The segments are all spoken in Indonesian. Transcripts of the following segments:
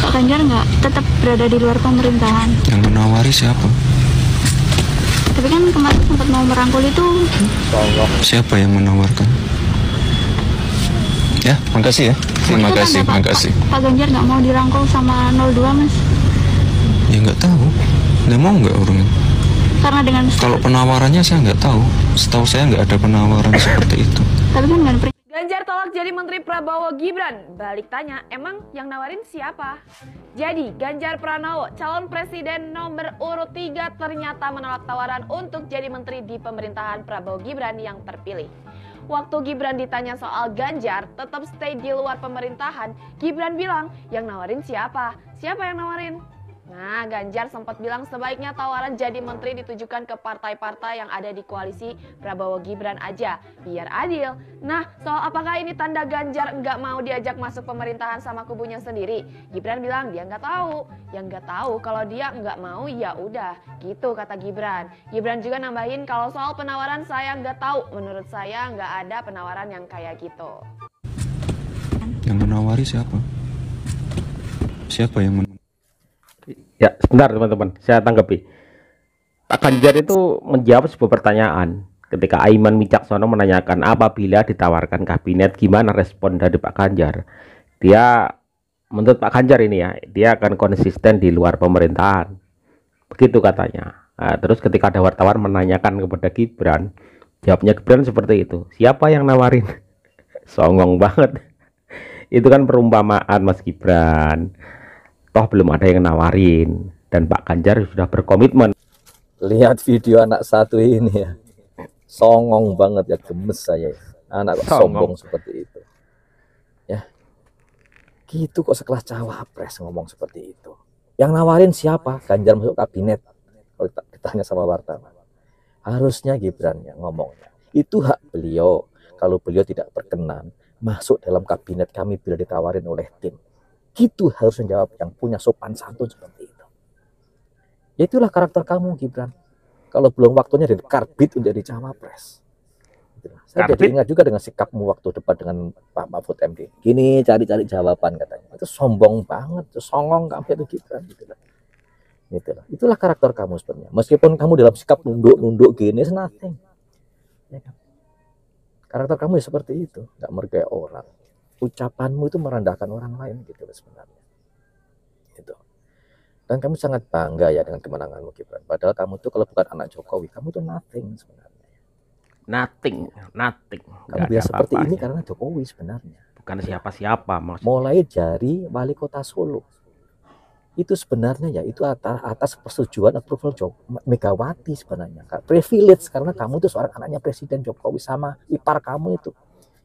Pak Ganjar nggak tetap berada di luar pemerintahan? Yang menawari siapa? Tapi kan kemarin sempat mau merangkul itu. Siapa yang menawarkan? Ya, makasih ya. Terima kasih, makasih. Pak Ganjar nggak mau dirangkul sama 02, Mas? Ya nggak tahu. Nggak mau nggak orangnya? Karena dengan Kalau penawarannya saya nggak tahu. Setahu saya nggak ada penawaran seperti itu. tapi kan nggak Ganjar tolak jadi Menteri Prabowo Gibran. Balik tanya, emang yang nawarin siapa? Jadi, Ganjar Pranowo, calon presiden nomor urut 3 ternyata menolak tawaran untuk jadi menteri di pemerintahan Prabowo Gibran yang terpilih. Waktu Gibran ditanya soal Ganjar tetap stay di luar pemerintahan, Gibran bilang, yang nawarin siapa? Siapa yang nawarin? Nah, Ganjar sempat bilang sebaiknya tawaran jadi menteri ditujukan ke partai-partai yang ada di koalisi Prabowo Gibran aja, biar adil. Nah, soal apakah ini tanda Ganjar nggak mau diajak masuk pemerintahan sama kubunya sendiri? Gibran bilang dia nggak tahu. Yang nggak tahu kalau dia nggak mau ya udah, gitu kata Gibran. Gibran juga nambahin kalau soal penawaran saya nggak tahu, menurut saya nggak ada penawaran yang kayak gitu. Yang menawari siapa? Siapa yang Ya, sebentar teman-teman, saya tanggapi. Pak Ganjar itu menjawab sebuah pertanyaan ketika Aiman Wicaksono menanyakan apabila ditawarkan kabinet gimana respon dari Pak Ganjar. Dia, menurut Pak Ganjar ini ya, dia akan konsisten di luar pemerintahan. Begitu katanya. Nah, terus ketika ada wartawan menanyakan kepada Gibran, jawabnya Gibran seperti itu. Siapa yang nawarin? Songong banget. Itu kan perumpamaan Mas Gibran. Toh belum ada yang nawarin dan Pak Ganjar sudah berkomitmen. Lihat video anak satu ini ya, songong banget ya, gemes saya. Anak sombong seperti itu ya, gitu kok sekelas cawapres ngomong seperti itu. Yang nawarin siapa? Ganjar masuk kabinet. Kalau ditanya sama wartawan, harusnya Gibran yang ngomongnya. Itu hak beliau. Kalau beliau tidak berkenan masuk dalam kabinet kami bila ditawarin oleh tim, gitu harus menjawab, yang punya sopan santun seperti itu. Ya itulah karakter kamu Gibran. Kalau belum waktunya dikarbit untuk jadi cawapres. Saya jadi ingat juga dengan sikapmu waktu debat dengan Pak Mahfud MD. Gini cari-cari jawaban katanya. Itu sombong banget, itu songong kamu itu Gibran. Itulah. Itulah karakter kamu sebenarnya. Meskipun kamu dalam sikap nunduk-nunduk gini, it's nothing. Ya kan? Karakter kamu ya seperti itu, nggak menghargai orang. Ucapanmu itu merendahkan orang lain gitu sebenarnya. Gitu. Dan kamu sangat bangga ya dengan kemenanganmu Gibran. Padahal kamu tuh kalau bukan anak Jokowi, kamu tuh nothing sebenarnya. Nothing. Kamu bisa seperti ini karena Jokowi sebenarnya. Bukan siapa-siapa. Mulai dari wali kota Solo. Itu sebenarnya ya itu atas persetujuan approval Megawati sebenarnya. Privilege karena kamu tuh seorang anaknya Presiden Jokowi sama ipar kamu itu.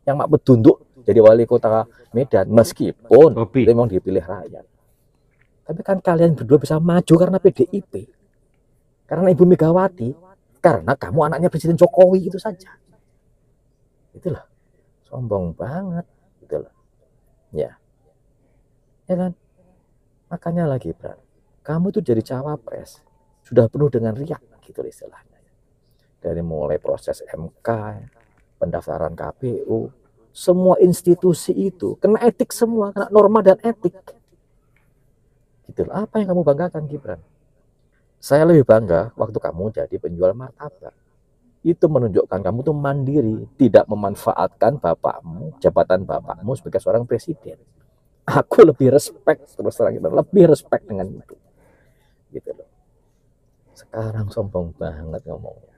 Yang mak bedunduk jadi wali kota Medan meskipun memang dipilih rakyat. Tapi kan kalian berdua bisa maju karena PDIP. Karena Ibu Megawati, karena kamu anaknya Presiden Jokowi itu saja. Itulah. Sombong banget itulah. Ya. Ya kan? Makanya lagi Gibran, kamu tuh jadi cawapres sudah penuh dengan riak gitu istilahnya. Dari mulai proses MK, pendaftaran KPU, semua institusi itu kena etik semua, kena norma dan etik. Gitu. Apa yang kamu banggakan Gibran? Saya lebih bangga waktu kamu jadi penjual martabak. Itu menunjukkan kamu tuh mandiri, tidak memanfaatkan bapakmu, jabatan bapakmu sebagai seorang presiden. Aku lebih respect terus terang, lebih respect dengan itu. Gitu loh. Sekarang sombong banget ngomongnya.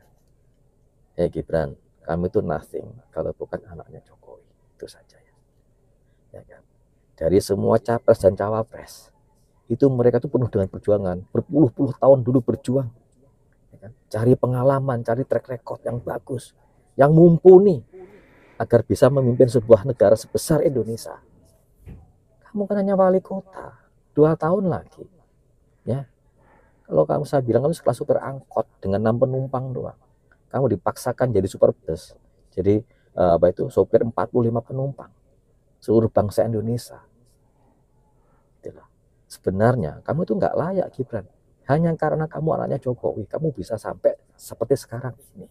Ya Gibran, kami itu nothing kalau bukan anaknya Jokowi. Itu saja ya. Ya kan? Dari semua capres dan cawapres, itu mereka tuh penuh dengan perjuangan. Berpuluh-puluh tahun dulu berjuang. Ya kan? Cari pengalaman, cari track record yang bagus, yang mumpuni, agar bisa memimpin sebuah negara sebesar Indonesia. Kamu kan hanya wali kota, 2 tahun lagi. Ya. Kalau kamu saya bilang kamu sekelas supir angkot dengan 6 penumpang doang. Kamu dipaksakan jadi super bus. Jadi sopir 45 penumpang. Seluruh bangsa Indonesia. Itulah. Sebenarnya kamu itu nggak layak Gibran. Hanya karena kamu anaknya Jokowi, kamu bisa sampai seperti sekarang ini.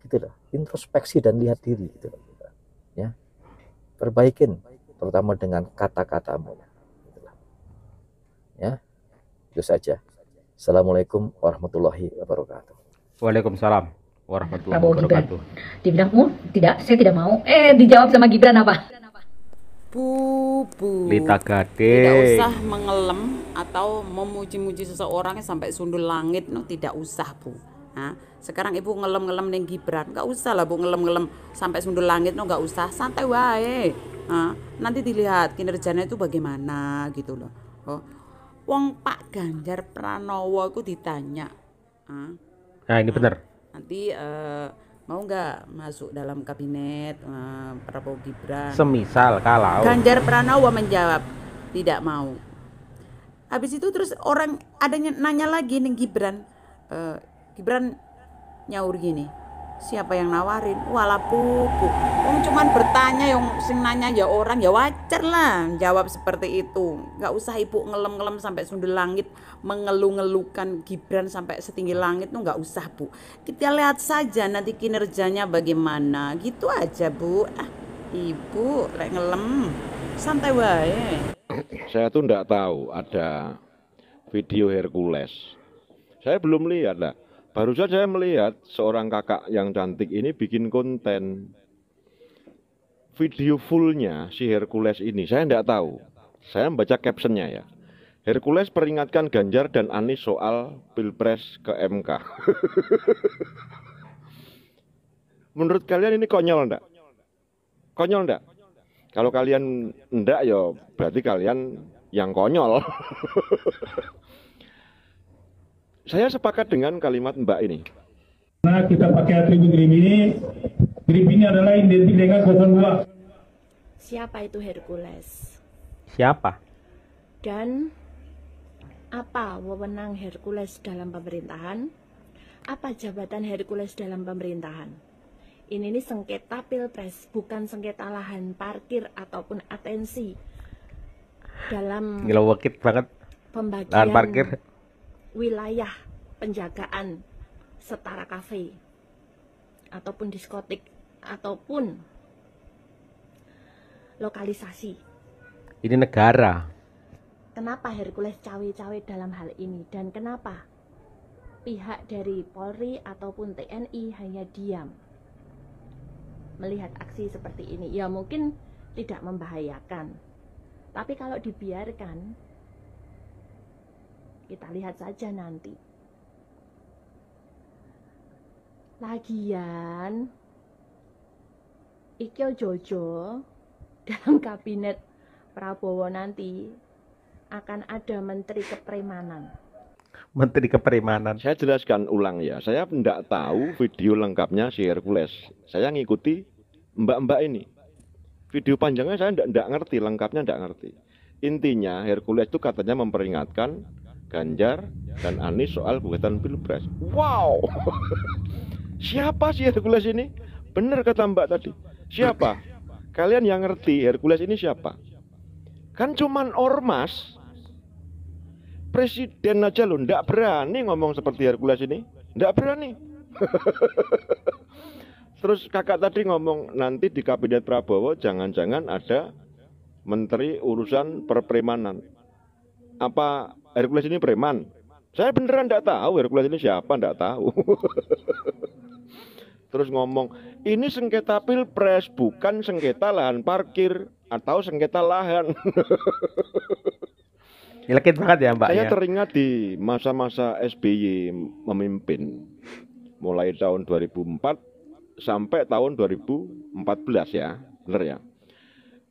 Gitu loh. Introspeksi dan lihat diri gitu loh. Ya. Perbaikin terutama dengan kata-katamu. Gitu loh. Ya, itu saja. Assalamualaikum warahmatullahi wabarakatuh. Waalaikumsalam warahmatullahi Prabowo Gibran. wabarakatuh. Dibilang, tidak, saya tidak mau. Dijawab sama Gibran apa? Bu, Lita tidak Gading. usah mengelem atau memuji-muji seseorang sampai sundul langit, no, tidak usah Bu. Nah, sekarang ibu ngelem-ngelem neng Gibran, nggak usah lah Bu ngelem-ngelem sampai sundul langit, no, nggak usah, santai wae. Nah, nanti dilihat kinerjanya itu bagaimana gitu loh. Oh, wong Pak Ganjar Pranowo itu ditanya, Nah, ini benar. nanti mau nggak masuk dalam kabinet Prabowo Gibran? Semisal kalau Ganjar Pranowo menjawab tidak mau. Habis itu terus orang adanya nanya lagi nih Gibran. Gibran nyaur gini, siapa yang nawarin? Walah pupu. Wong cuman bertanya, yang sing nanya ya orang, ya wajar lah jawab seperti itu. Nggak usah ibu ngelem-ngelem sampai sundul langit, mengeluh-ngeluhkan Gibran sampai setinggi langit tuh nggak usah Bu. Kita lihat saja nanti kinerjanya bagaimana, gitu aja Bu. Ibu lek ngelem santai wae. Saya tuh enggak tahu ada video Hercules. Saya belum lihat lah. Barusan saya melihat seorang kakak yang cantik ini bikin konten. Video fullnya si Hercules ini saya enggak tahu. Saya membaca captionnya ya. Hercules peringatkan Ganjar dan Anies soal Pilpres ke MK. Menurut kalian ini konyol enggak? Konyol enggak? Kalau kalian enggak ya berarti kalian yang konyol. Saya sepakat dengan kalimat Mbak ini. Nah, kita pakai atribut grip ini adalah identik dengan 02. Siapa itu Hercules? siapa? Dan apa wewenang Hercules dalam pemerintahan? Apa jabatan Hercules dalam pemerintahan? Ini nih sengketa pilpres, bukan sengketa lahan parkir ataupun atensi dalam Ngelawakit banget lahan pembagian parkir. wilayah penjagaan setara kafe ataupun diskotik ataupun lokalisasi. Ini negara. Kenapa Hercules cawe-cawe dalam hal ini dan kenapa pihak dari Polri ataupun TNI hanya diam melihat aksi seperti ini? Ya mungkin tidak membahayakan, tapi kalau dibiarkan, kita lihat saja nanti. Lagian Ikyo Jojo dalam kabinet Prabowo nanti akan ada menteri kepremanan. Menteri kepremanan. Saya jelaskan ulang ya. Saya tidak tahu video lengkapnya si Hercules. Saya ngikuti mbak-mbak ini. Video panjangnya saya tidak ngerti, lengkapnya tidak ngerti. Intinya Hercules itu katanya memperingatkan Ganjar dan Anies soal gugatan Pilpres. Wow. Siapa sih Hercules ini? Benar kata Mbak tadi. Siapa? Kalian yang ngerti Hercules ini siapa? Kan cuman ormas. Presiden aja loh, ndak berani ngomong seperti Hercules ini. Ndak berani. Terus kakak tadi ngomong nanti di kabinet Prabowo jangan-jangan ada menteri urusan perpremanan. Apa Hercules ini preman? Saya beneran ndak tahu Hercules ini siapa, ndak tahu. Terus ngomong, ini sengketa pilpres, bukan sengketa lahan parkir atau sengketa lahan. Nyelekit banget ya Mbak. Saya teringat di masa-masa SBY memimpin, mulai tahun 2004 sampai tahun 2014 ya, benar ya.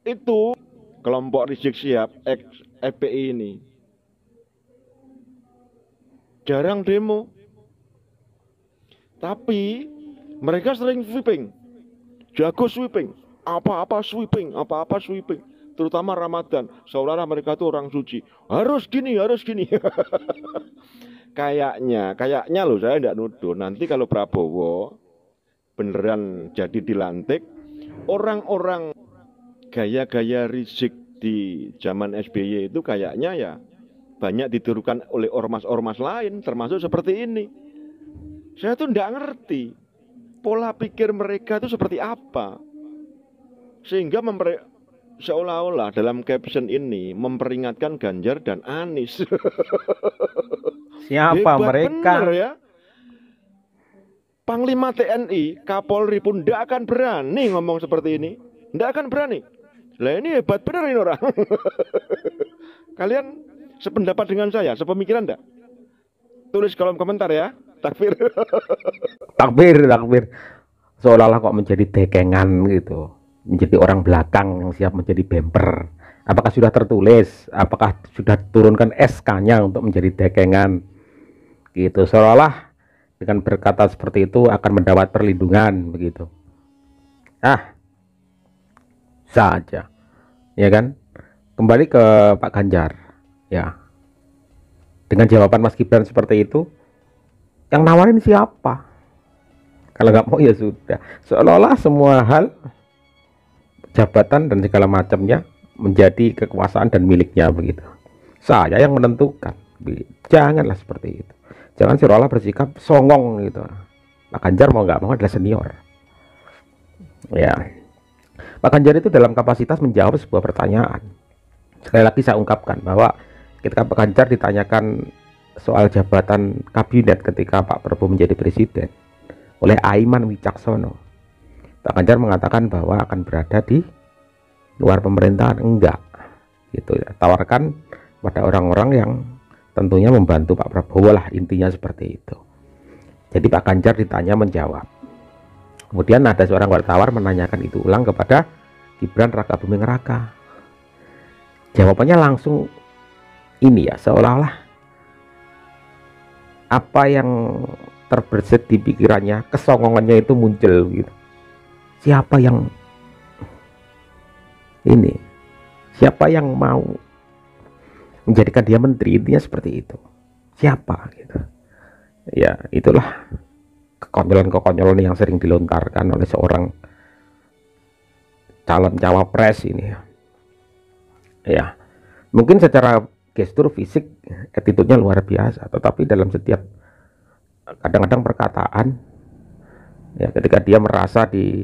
Itu kelompok Rizik Syihab FPI ini jarang demo, tapi mereka sering sweeping, jago sweeping, apa-apa sweeping, apa-apa sweeping. Terutama Ramadan, seolah-olah mereka tuh orang suci. Harus gini, harus gini. Kayaknya loh, saya tidak nuduh. Nanti kalau Prabowo beneran jadi dilantik, orang-orang gaya-gaya Rizik di zaman SBY itu kayaknya ya banyak ditirukan oleh ormas-ormas lain, termasuk seperti ini. Saya tuh tidak ngerti pola pikir mereka itu seperti apa, sehingga seolah-olah dalam caption ini memperingatkan Ganjar dan Anies. Siapa Hebat mereka? bener ya. Panglima TNI, Kapolri pun tidak akan berani ngomong seperti ini. Tidak akan berani. Lah ini hebat bener ini orang. Kalian sependapat dengan saya, sepemikiran enggak? Tulis kolom komentar ya. Takbir. Takbir. Seolah-olah kok menjadi dekengan gitu, menjadi orang belakang yang siap menjadi bemper. Apakah sudah tertulis? Apakah sudah turunkan SK-nya untuk menjadi dekengan? Gitu, seolah-olah dengan berkata seperti itu akan mendapat perlindungan begitu. Saja, ya kan? Kembali ke Pak Ganjar, ya. Dengan jawaban Mas Gibran seperti itu, yang nawarin siapa? Kalau nggak mau ya sudah. Seolah-olah semua hal, jabatan dan segala macamnya menjadi kekuasaan dan miliknya begitu. Saya yang menentukan. Janganlah seperti itu. Jangan seolah-olah bersikap songong gitu. Pak Ganjar mau nggak mau adalah senior. Ya, Pak Ganjar itu dalam kapasitas menjawab sebuah pertanyaan. Sekali lagi saya ungkapkan bahwa ketika Pak Ganjar ditanyakan soal jabatan kabinet ketika Pak Prabowo menjadi presiden oleh Aiman Wicaksono, Pak Ganjar mengatakan bahwa akan berada di luar pemerintahan. Enggak gitu ya, tawarkan pada orang-orang yang tentunya membantu Pak Prabowo lah, intinya seperti itu. Jadi Pak Ganjar ditanya menjawab. Kemudian ada seorang wartawan menanyakan itu ulang kepada Gibran Rakabuming Raka. Jawabannya langsung ini ya, seolah-olah apa yang terbersit di pikirannya, kesongongannya itu muncul gitu. Siapa yang ini? Siapa yang mau menjadikan dia menteri? Intinya seperti itu. Siapa gitu. Ya, itulah kekonyolan-kekonyolan yang sering dilontarkan oleh seorang calon cawapres ini. Ya, mungkin secara gestur fisik attitude-nya luar biasa, tetapi dalam setiap kadang-kadang perkataan ya, ketika dia merasa di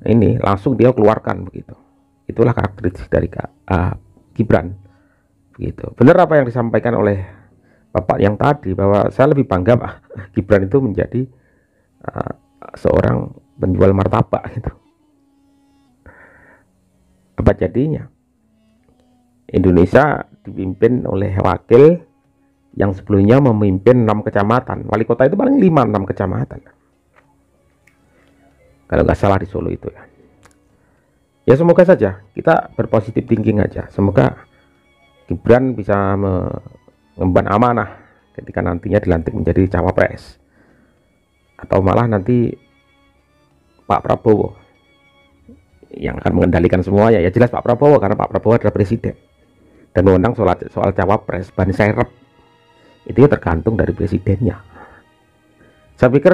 ini langsung dia keluarkan begitu. Itulah karakteristik dari Gibran begitu. Benar apa yang disampaikan oleh Bapak yang tadi, bahwa saya lebih bangga Pak Gibran itu menjadi seorang penjual martabak gitu. Apa jadinya Indonesia dipimpin oleh wakil yang sebelumnya memimpin 6 kecamatan. Wali kota itu paling 5-6 kecamatan. Kalau nggak salah di Solo itu ya. Ya semoga saja kita berpositif thinking aja. Semoga Gibran bisa mengemban amanah ketika nantinya dilantik menjadi cawapres. Atau malah nanti Pak Prabowo yang akan mengendalikan semuanya. Ya jelas Pak Prabowo, karena Pak Prabowo adalah presiden. Dan wewenang soal cawapres, ban serep itu ya tergantung dari presidennya. Saya pikir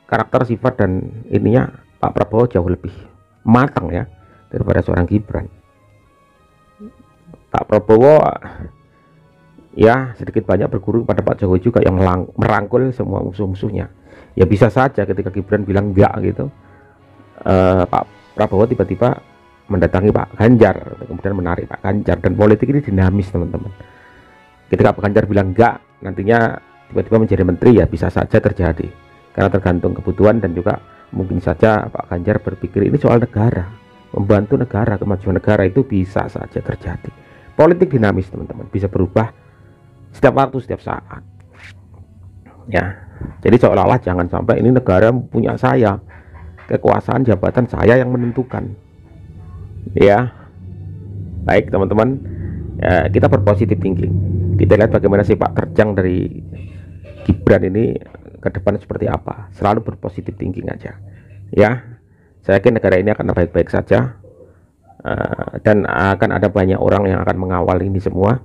karakter, sifat dan ininya Pak Prabowo jauh lebih matang ya daripada seorang Gibran. Pak Prabowo ya sedikit banyak berguru pada Pak Jokowi juga yang merangkul semua musuh-musuhnya. Ya bisa saja ketika Gibran bilang enggak gitu, Pak Prabowo tiba-tiba mendatangi Pak Ganjar, kemudian menarik Pak Ganjar. Dan politik ini dinamis teman-teman. Ketika Pak Ganjar bilang enggak, nantinya tiba-tiba menjadi menteri, ya bisa saja terjadi, karena tergantung kebutuhan. Dan juga mungkin saja Pak Ganjar berpikir ini soal negara, membantu negara, kemajuan negara, itu bisa saja terjadi. Politik dinamis teman-teman, bisa berubah setiap waktu, setiap saat ya. Jadi seolah-olah jangan sampai ini negara punya saya, kekuasaan jabatan saya yang menentukan ya. Baik teman-teman ya, kita berpositif thinking. Kita lihat bagaimana sepak terjang dari Gibran ini ke depan seperti apa. Selalu berpositif thinking aja ya. Saya yakin negara ini akan baik-baik saja, dan akan ada banyak orang yang akan mengawal ini semua.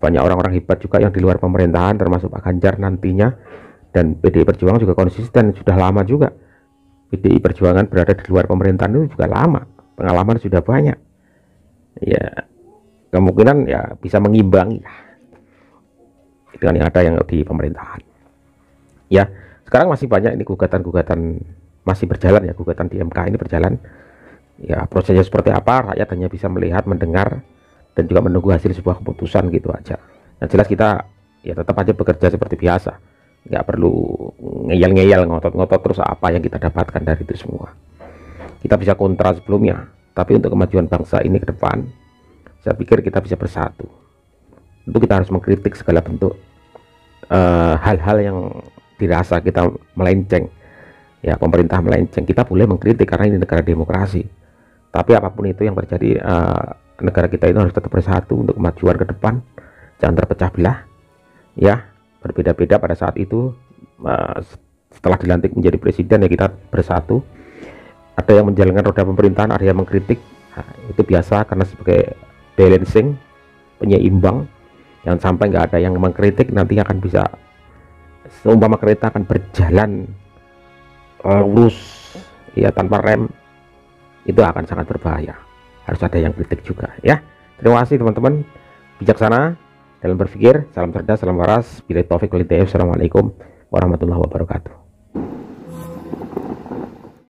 Banyak orang-orang hebat juga yang di luar pemerintahan, termasuk Pak Ganjar nantinya. Dan PDI Perjuangan juga konsisten, sudah lama juga PDI Perjuangan berada di luar pemerintahan itu juga lama, pengalaman sudah banyak ya. Kemungkinan ya bisa mengimbangi dengan yang ada yang di pemerintahan ya. Sekarang masih banyak ini gugatan-gugatan masih berjalan ya, gugatan di MK ini berjalan. Ya, prosesnya seperti apa, rakyat hanya bisa melihat, mendengar, dan juga menunggu hasil sebuah keputusan gitu aja. Yang jelas kita ya tetap aja bekerja seperti biasa, nggak perlu ngeyel-ngeyel, ngotot-ngotot terus apa yang kita dapatkan dari itu semua. Kita bisa kontra sebelumnya, tapi untuk kemajuan bangsa ini ke depan, saya pikir kita bisa bersatu. Tentu kita harus mengkritik segala bentuk hal-hal yang dirasa kita melenceng, ya pemerintah melenceng. Kita boleh mengkritik karena ini negara demokrasi. Tapi apapun itu yang terjadi, negara kita itu harus tetap bersatu untuk kemajuan ke depan, jangan terpecah belah, ya berbeda-beda pada saat itu. Setelah dilantik menjadi presiden ya kita bersatu. Ada yang menjalankan roda pemerintahan, ada yang mengkritik. Nah, itu biasa karena sebagai balancing, penyeimbang. Jangan sampai nggak ada yang mengkritik, nanti akan bisa seumpama kereta akan berjalan lurus ya tanpa rem, itu akan sangat berbahaya. Harus ada yang kritik juga ya. Terima kasih teman-teman, bijaksana dalam berpikir, salam cerdas, salam waras, bila taufik wal hidayah. Assalamualaikum warahmatullahi wabarakatuh.